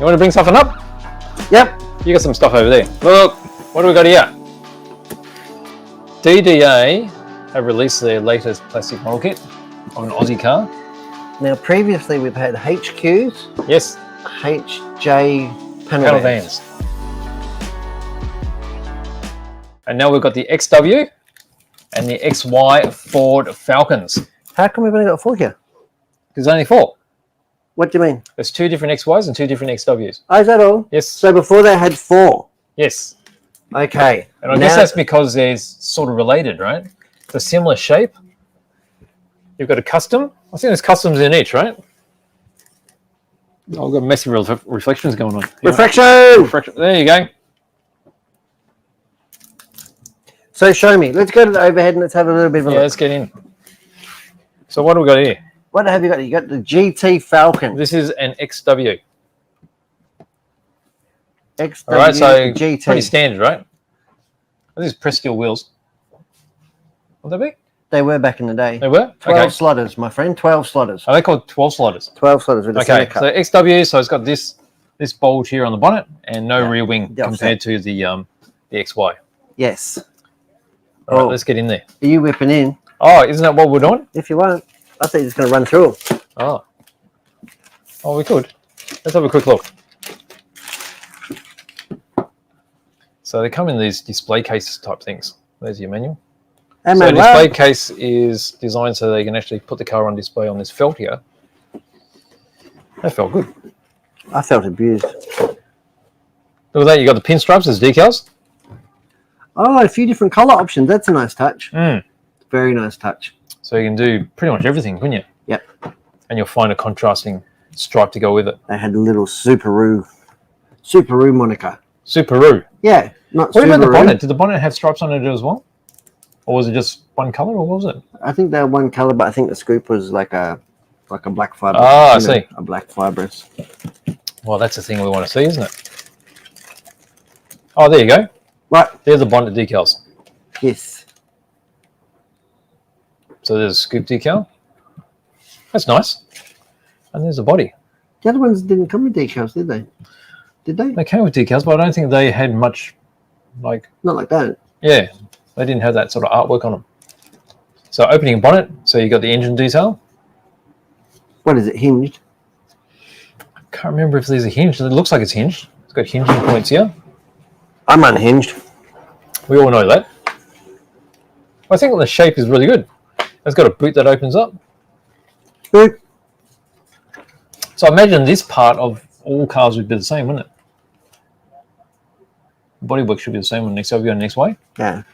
You want to bring something up? Yep. You got some stuff over there. Look, what do we got here? DDA have released their latest plastic model kit of an Aussie car. Now, previously we've had HQs. Yes. HJ panel vans. And now we've got the XW and the XY Ford Falcons. How come we've only got 4 here? There's only 4. What do you mean? There's 2 different XYs and 2 different XWs. Oh, is that all? Yes. So before they had 4? Yes. Okay. And I guess that's because they're sort of related, right? It's a similar shape. You've got a custom. I think there's customs in each, right? Oh, we've got messy reflections going on. Reflection! There you go. So show me. Let's go to the overhead and let's have a little bit of a look. Let's get in. So what do we got here? What have you got? You got the GT Falcon. This is an XW. XW All right, so GT. pretty standard, right? These are press steel wheels. Will they be? They were back in the day. They were? 12 slotters, my friend. 12 slotters. Are they called 12 sliders? 12 slotters with a center cut. So XW, so it's got this bulge here on the bonnet and no rear wing compared to the XY. Yes. All right, let's get in there. Are you whipping in? Oh, isn't that what we're doing? If you want. I think it's going to run through them. Oh. Oh, we could. Let's have a quick look. So they come in these display cases type things. There's your manual. So the display case is designed so they can actually put the car on display on this felt here. That felt good. I felt abused. Look at that. You got the pinstripes as decals. Oh, a few different color options. That's a nice touch. Very nice touch. So you can do pretty much everything, couldn't you? Yep. And you'll find a contrasting stripe to go with it. They had a little Subaru moniker. Subaru. Yeah, not What Subaru. about the bonnet? Did the bonnet have stripes on it as well? Or was it just one color, or what was it? I think they're one color, but I think the scoop was like a black fiber. Ah, I see. A black fibrous. Well, that's the thing we want to see, isn't it? Oh, there you go. Right. There's the bonnet decals. Yes. So there's a scoop decal. That's nice. And there's the body. The other ones didn't come with decals, did they? Did they? They came with decals, but I don't think they had much, like... Not like that. Yeah, they didn't have that sort of artwork on them. So opening bonnet, so you got the engine detail. What is it, hinged? I can't remember if there's a hinge. It looks like it's hinged. It's got hinging points here. I'm unhinged. We all know that. I think the shape is really good. It's got a boot that opens up. Boot. So I imagine this part of all cars would be the same, wouldn't it? The bodywork should be the same on the XW and XY. Yeah.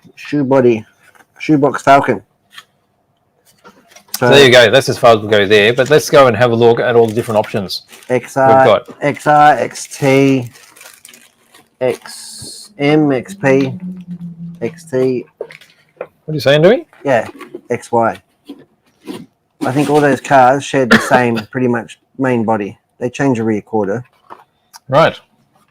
Shoebox Falcon. So there you go. That's as far as we'll go there. But let's go and have a look at all the different options XR, we've got. XR, XT, XM, XP, XT. What are you saying, Dewey? Yeah, XY. I think all those cars shared the same pretty much main body. They changed the rear quarter. Right.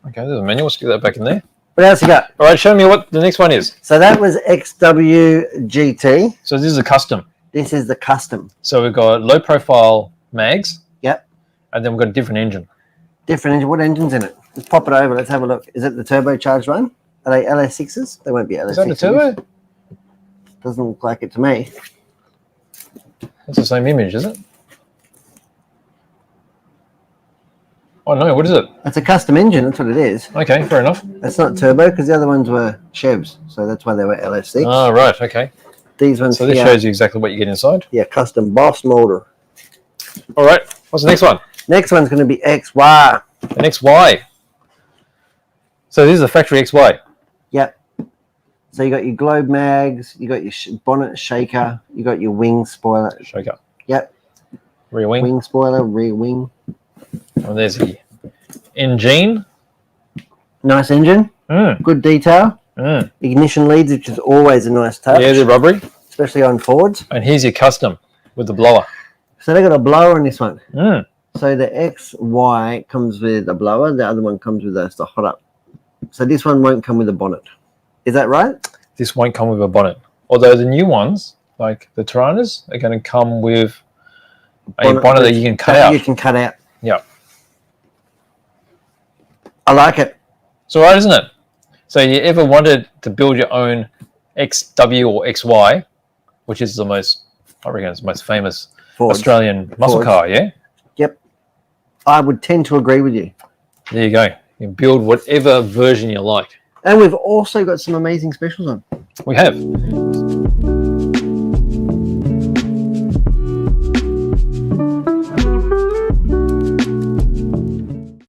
Okay, there's a manual. Let's get that back in there. What else you got? All right, show me what the next one is. So that was XW GT. So this is a custom. This is the custom. So we've got low profile mags. Yep. And then we've got a different engine. Different engine. What engine's in it? Let's pop it over. Let's have a look. Is it the turbocharged one? Are they LS6s? They won't be LS6s. Is that a turbo? Doesn't look like it to me. That's the same image, is it? Oh no, what is it? It's a custom engine. That's what it is. Okay, fair enough. That's not turbo because the other ones were Chevs, so that's why they were LS6. Oh, right, okay. These ones. So this shows you exactly what you get inside. Yeah, custom boss molder. All right, what's the next one? Next one's going to be XY. An XY. So this is a factory XY. Yep. So you got your globe mags, you got your bonnet shaker, you got your wing spoiler. Shaker. Yep. Rear wing. Wing spoiler, rear wing. And there's the engine. Nice engine. Good detail. Ignition leads, which is always a nice touch. Yeah, they're rubbery. Especially on Fords. And here's your custom with the blower. So they got a blower in this one. So the XY comes with a blower. The other one comes with the hot up. So this one won't come with a bonnet. Is that right? This won't come with a bonnet. Although the new ones, like the Tiranas, are going to come with a bonnet that you can cut out. You can cut out. Yeah. I like it. It's all right, isn't it? So you ever wanted to build your own XW or XY, which is the most, I reckon it's the most famous Australian muscle car, yeah? Yep. I would tend to agree with you. There you go. You can build whatever version you like. And we've also got some amazing specials on. We have.